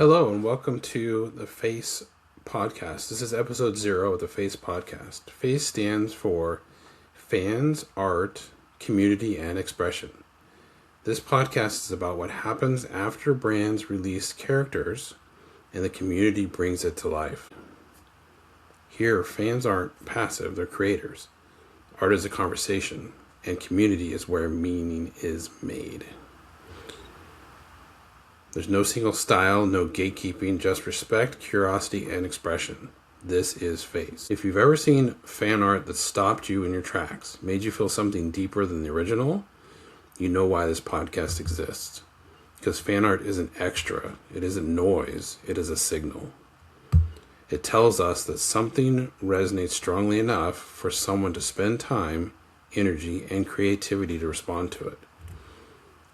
Hello and welcome to the FACE podcast. This is episode 0 of the FACE podcast. FACE stands for Fans, Art, Community, and Expression. This podcast is about what happens after brands release characters and the community brings it to life. Here, fans aren't passive, they're creators. Art is a conversation, and community is where meaning is made. There's no single style, no gatekeeping, just respect, curiosity, and expression. This is FACE. If you've ever seen fan art that stopped you in your tracks, made you feel something deeper than the original, you know why this podcast exists. Because fan art isn't extra, it isn't noise, it is a signal. It tells us that something resonates strongly enough for someone to spend time, energy, and creativity to respond to it.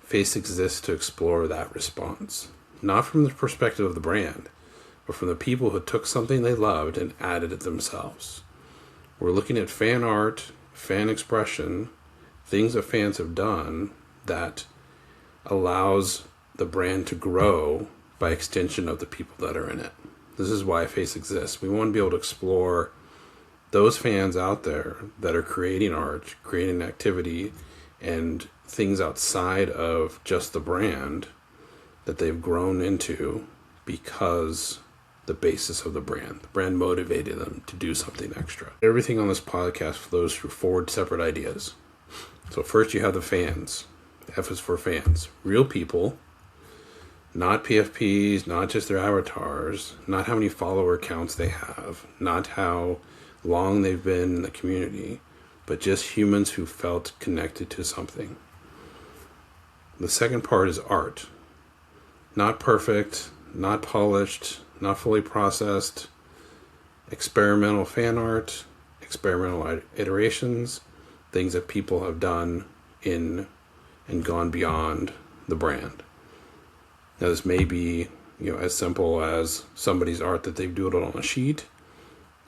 FACE exists to explore that response, not from the perspective of the brand, but from the people who took something they loved and added it themselves. We're looking at fan art, fan expression, things that fans have done that allows the brand to grow by extension of the people that are in it. This is why FACE exists. We want to be able to explore those fans out there that are creating art, creating activity, and things outside of just the brand that they've grown into because the basis of the brand motivated them to do something extra. Everything on this podcast flows through 4 separate ideas. So first you have the fans. F is for fans. Real people, not PFPs, not just their avatars, not how many follower counts they have, not how long they've been in the community, but just humans who felt connected to something. The second part is art. Not perfect, not polished, not fully processed, experimental fan art, experimental iterations, things that people have done in and gone beyond the brand. Now this may be, as simple as somebody's art that they've doodled on a sheet.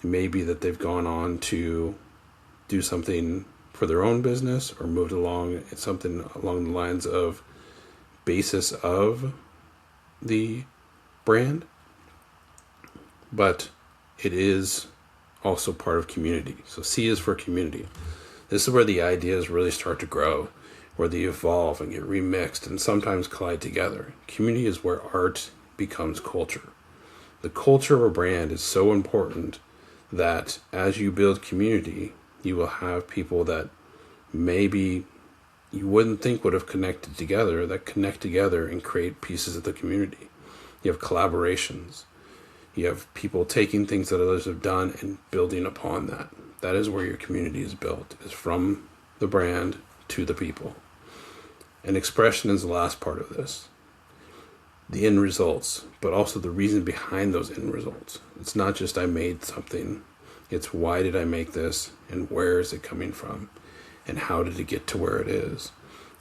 It may be that they've gone on to do something for their own business or moved along something along the lines of basis of the brand, but it is also part of community. So C is for community. This is where the ideas really start to grow, where they evolve and get remixed and sometimes collide together. Community is where art becomes culture. The culture of a brand is so important that as you build community, you will have people that maybe you wouldn't think would have connected together that connect together and create pieces of the community. You have collaborations. You have people taking things that others have done and building upon that. That is where your community is built, is from the brand to the people. And expression is the last part of this. The end results, but also the reason behind those end results. It's not just I made something. It's why did I make this and where is it coming from and how did it get to where it is.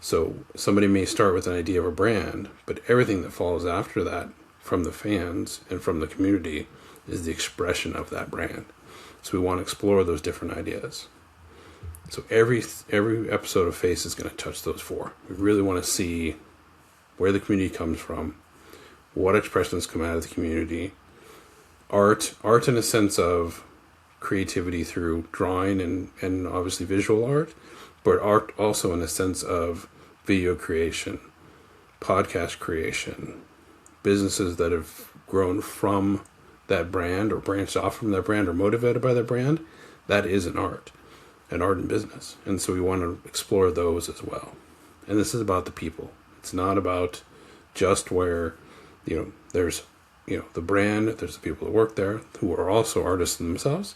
So somebody may start with an idea of a brand, but everything that follows after that from the fans and from the community is the expression of that brand. So we want to explore those different ideas. So every episode of FACE is going to touch those 4. We really want to see where the community comes from, what expressions come out of the community, art in a sense of creativity through drawing and obviously visual art, but art also in a sense of video creation, podcast creation, businesses that have grown from that brand or branched off from that brand or motivated by that brand. That is an art in business. And so we want to explore those as well. And this is about the people. It's not about just where, there's, the brand, there's the people that work there who are also artists themselves,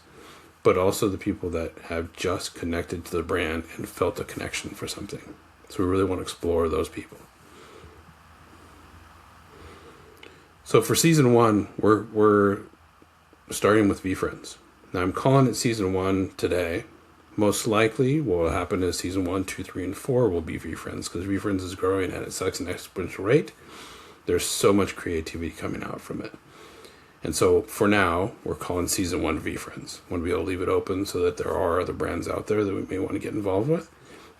but also the people that have just connected to the brand and felt a connection for something. So we really want to explore those people. So for season 1, we're starting with VFriends. Now I'm calling it season 1 today. Most likely what will happen is season 1, 2, 3, and 4 will be VFriends because VFriends is growing at such an exponential rate. There's so much creativity coming out from it. And so for now, we're calling season 1 VFriends. We want to be able to leave it open so that there are other brands out there that we may want to get involved with.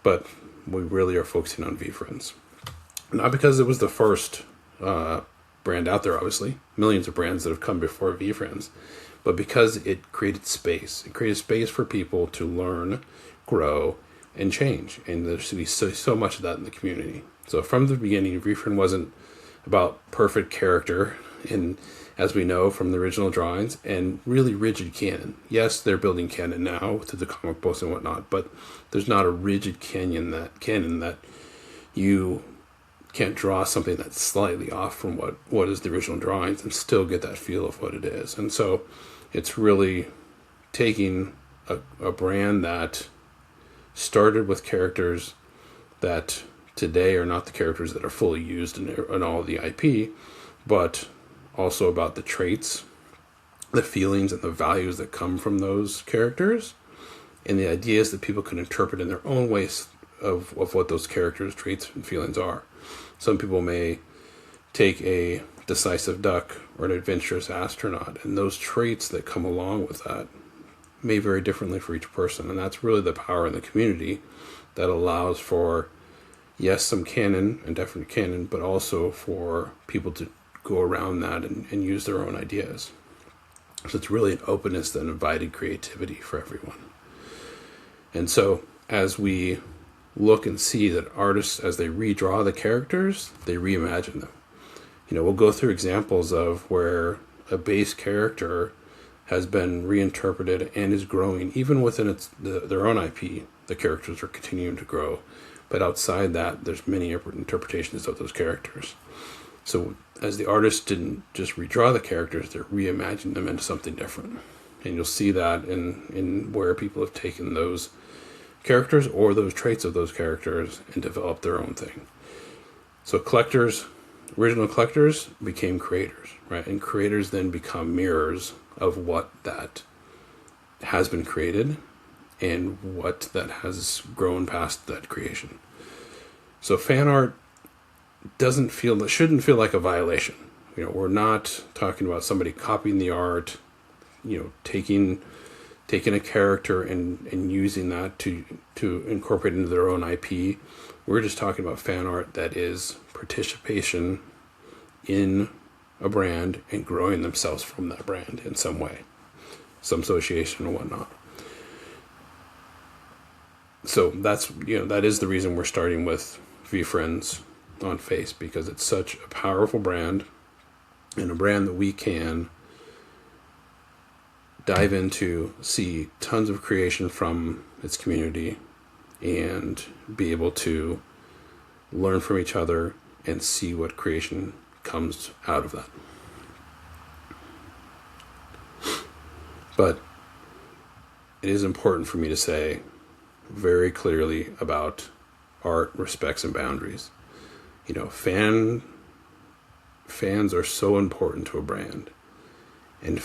But we really are focusing on VFriends. Not because it was the first brand out there, obviously. Millions of brands that have come before VFriends. But because it created space for people to learn, grow, and change. And there should be so much of that in the community. So from the beginning, VFriend wasn't about perfect character, and as we know from the original drawings, and really rigid canon. Yes, they're building canon now through the comic books and whatnot, but there's not a rigid canon that you can't draw something that's slightly off from what is the original drawings and still get that feel of what it is. And so it's really taking a brand that started with characters that today are not the characters that are fully used in all of the IP, but also about the traits, the feelings, and the values that come from those characters, and the ideas that people can interpret in their own ways of what those characters, traits, and feelings are. Some people may take a decisive duck or an adventurous astronaut, and those traits that come along with that may vary differently for each person. And that's really the power in the community that allows for, yes, some canon and definite canon, but also for people to go around that and use their own ideas. So it's really an openness that invited creativity for everyone. And so as we look and see that artists, as they redraw the characters, they reimagine them. We'll go through examples of where a base character has been reinterpreted and is growing. Even within their own IP, the characters are continuing to grow. But outside that, there's many interpretations of those characters. So as the artist didn't just redraw the characters, they're reimagining them into something different. And you'll see that in where people have taken those characters or those traits of those characters and developed their own thing. So original collectors became creators, right? And creators then become mirrors of what that has been created and what that has grown past that creation. So fan art shouldn't feel like a violation. We're not talking about somebody copying the art, taking a character and using that to incorporate into their own IP. We're just talking about fan art that is participation in a brand and growing themselves from that brand in some way, some association or whatnot. So that is the reason we're starting with VFriends on Face, because it's such a powerful brand and a brand that we can dive into, see tons of creation from its community, and be able to learn from each other and see what creation comes out of that. But it is important for me to say very clearly about art respects and boundaries. Fans are so important to a brand. And,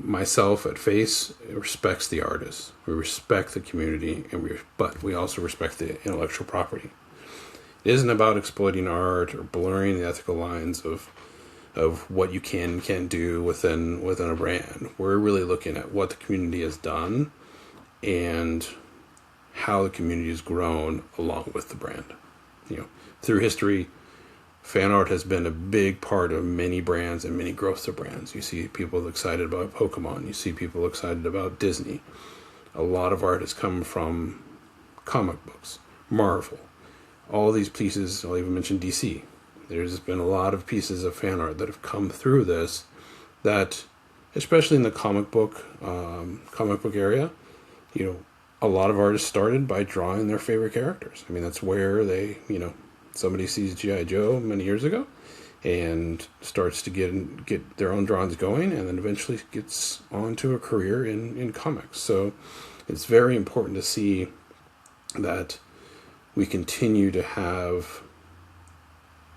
myself at Face respects the artist. We respect the community, but we also respect the intellectual property. It isn't about exploiting art or blurring the ethical lines of what you can and can't do within a brand. We're really looking at what the community has done and how the community has grown along with the brand. Through history, fan art has been a big part of many brands and many growths of brands. You see people excited about Pokemon. You see people excited about Disney. A lot of art has come from comic books, Marvel. All these pieces, I'll even mention DC. There's been a lot of pieces of fan art that have come through this that, especially in the comic book area, a lot of artists started by drawing their favorite characters. That's where they, somebody sees G.I. Joe many years ago and starts to get their own drawings going, and then eventually gets onto a career in comics. So it's very important to see that we continue to have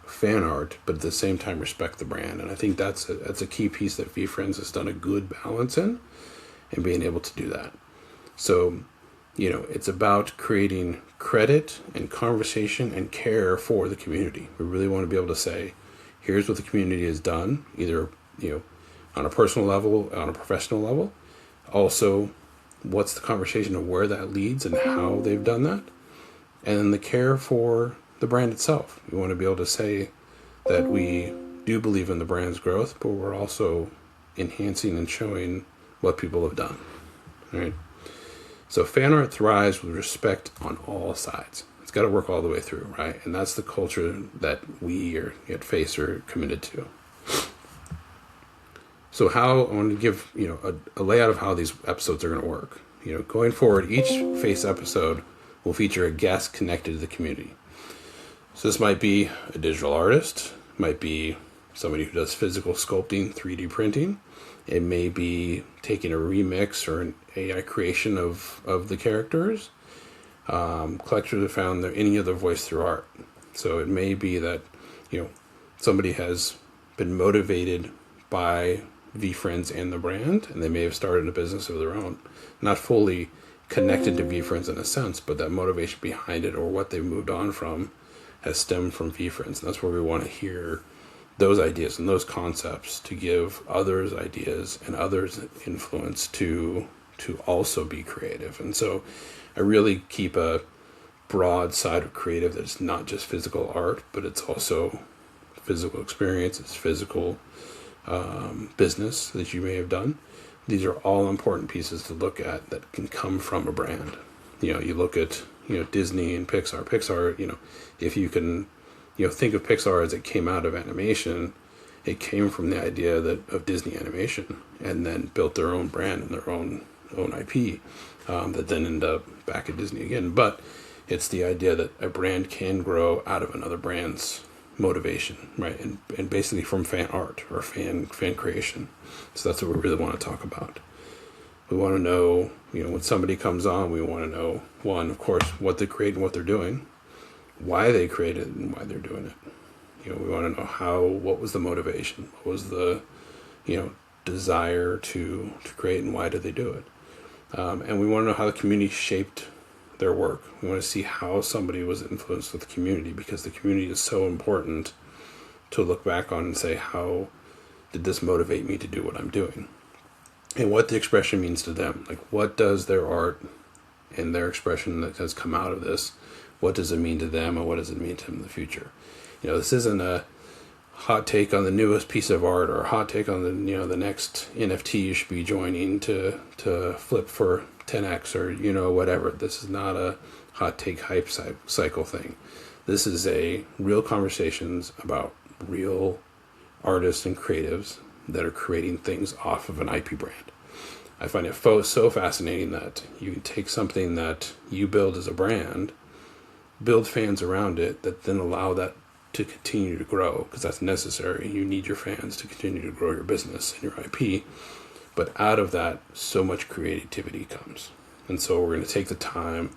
fan art, but at the same time respect the brand. And I think that's a key piece that VFriends has done a good balance in being able to do that. So, it's about creating credit and conversation and care for the community. We really want to be able to say, here's what the community has done, either, on a personal level, on a professional level. Also, what's the conversation of where that leads and how they've done that. And then the care for the brand itself. We want to be able to say that we do believe in the brand's growth, but we're also enhancing and showing what people have done, right? So fan art thrives with respect on all sides. It's got to work all the way through, right? And that's the culture that we at Face are committed to. So how I want to give a layout of how these episodes are going to work. Going forward, each Face episode will feature a guest connected to the community. So this might be a digital artist, might be somebody who does physical sculpting, 3D printing. It may be taking a remix or an AI creation of the characters. Collectors have found any other voice through art. So it may be that somebody has been motivated by VFriends and the brand, and they may have started a business of their own, not fully connected to VFriends in a sense, but that motivation behind it or what they've moved on from has stemmed from VFriends. And that's where we want to hear those ideas and those concepts to give others ideas and others influence to also be creative. And so I really keep a broad side of creative that's not just physical art, but it's also physical experience, it's physical business that you may have done. These are all important pieces to look at that can come from a brand. You look at Disney and Pixar. Pixar, if you can think of Pixar as it came out of animation, it came from the idea of Disney animation, and then built their own brand and their own IP that then ended up back at Disney again. But it's the idea that a brand can grow out of another brand's motivation, right? And basically from fan art or fan creation. So that's what we really want to talk about. We want to know, when somebody comes on, we want to know, one, of course, what they create and what they're doing, why they created it and why they're doing it. We want to know what was the motivation, what was the, desire to create, and why did they do it. And we want to know how the community shaped their work. We want to see how somebody was influenced with the community, because the community is so important to look back on and say, how did this motivate me to do what I'm doing? And what the expression means to them. Like, what does their art and their expression that has come out of this, what does it mean to them, and what does it mean to them in the future? This isn't a hot take on the newest piece of art or a hot take on the next NFT you should be joining to flip for 10x or whatever. This is not a hot take hype cycle thing. This is a real conversations about real artists and creatives that are creating things off of an IP brand. I find it so fascinating that you can take something that you build as a brand, build fans around it, that then allow that to continue to grow, because that's necessary. You need your fans to continue to grow your business and your IP. But out of that, so much creativity comes. And so we're going to take the time,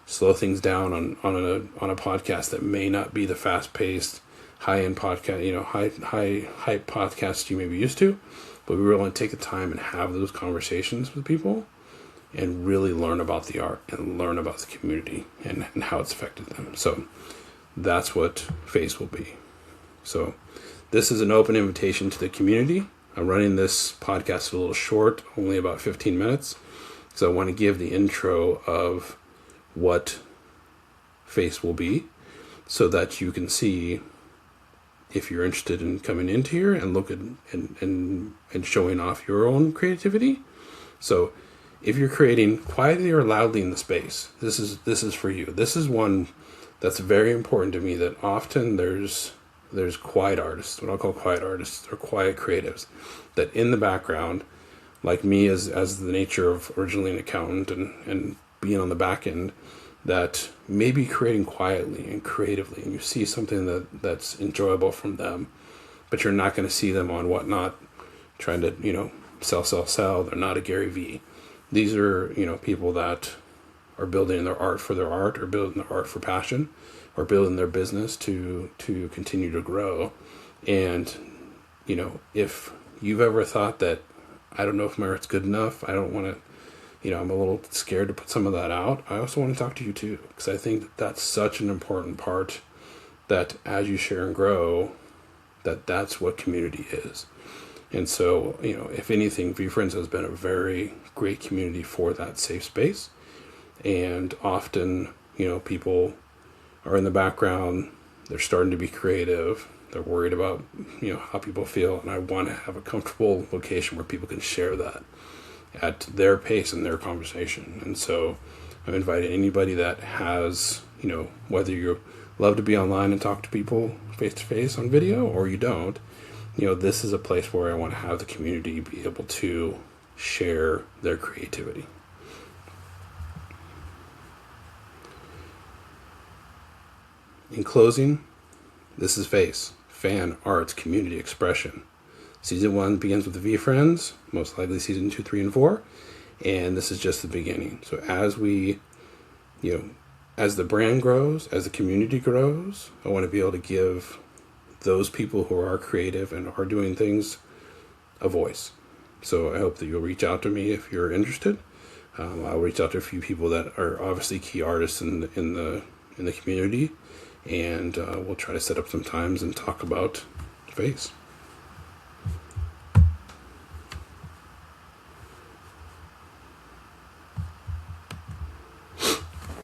slow things down on a podcast that may not be the fast-paced, high-end podcast, high hype podcast you may be used to, but we really want to take the time and have those conversations with people and really learn about the art and learn about the community and how it's affected them. So that's what Face will be. So this is an open invitation to the community. I'm running this podcast a little short, only about 15 minutes. So I want to give the intro of what Face will be so that you can see if you're interested in coming into here and look at and showing off your own creativity. So if you're creating quietly or loudly in the space, this is for you. This is one that's very important to me, that often there's quiet artists, what I'll call quiet artists, or quiet creatives, that in the background, like me as the nature of originally an accountant and being on the back end, that may be creating quietly and creatively, and you see something that's enjoyable from them, but you're not going to see them on Whatnot trying to, sell. They're not a Gary Vee. These are, people that are building their art for their art, or building their art for passion, or building their business to continue to grow. And, if you've ever thought that, I don't know if my art's good enough, I don't want to, I'm a little scared to put some of that out, I also want to talk to you too, because I think that's such an important part, that as you share and grow, that's what community is. And so, if anything, VFriends has been a very great community for that safe space. And often, people are in the background, they're starting to be creative, They're worried about, how people feel, and I want to have a comfortable location where people can share that at their pace in their conversation. And so I'm inviting anybody that has, whether you love to be online and talk to people face to face on video or you don't, this is a place where I want to have the community be able to share their creativity. In closing, this is FACE, Fan Arts Community Expression. Season 1 begins with the V Friends, most likely season 2, 3, and 4, and this is just the beginning. So as we, as the brand grows, as the community grows, I want to be able to give those people who are creative and are doing things a voice. So I hope that you'll reach out to me if you're interested. I'll reach out to a few people that are obviously key artists in the community, and we'll try to set up some times and talk about FACE.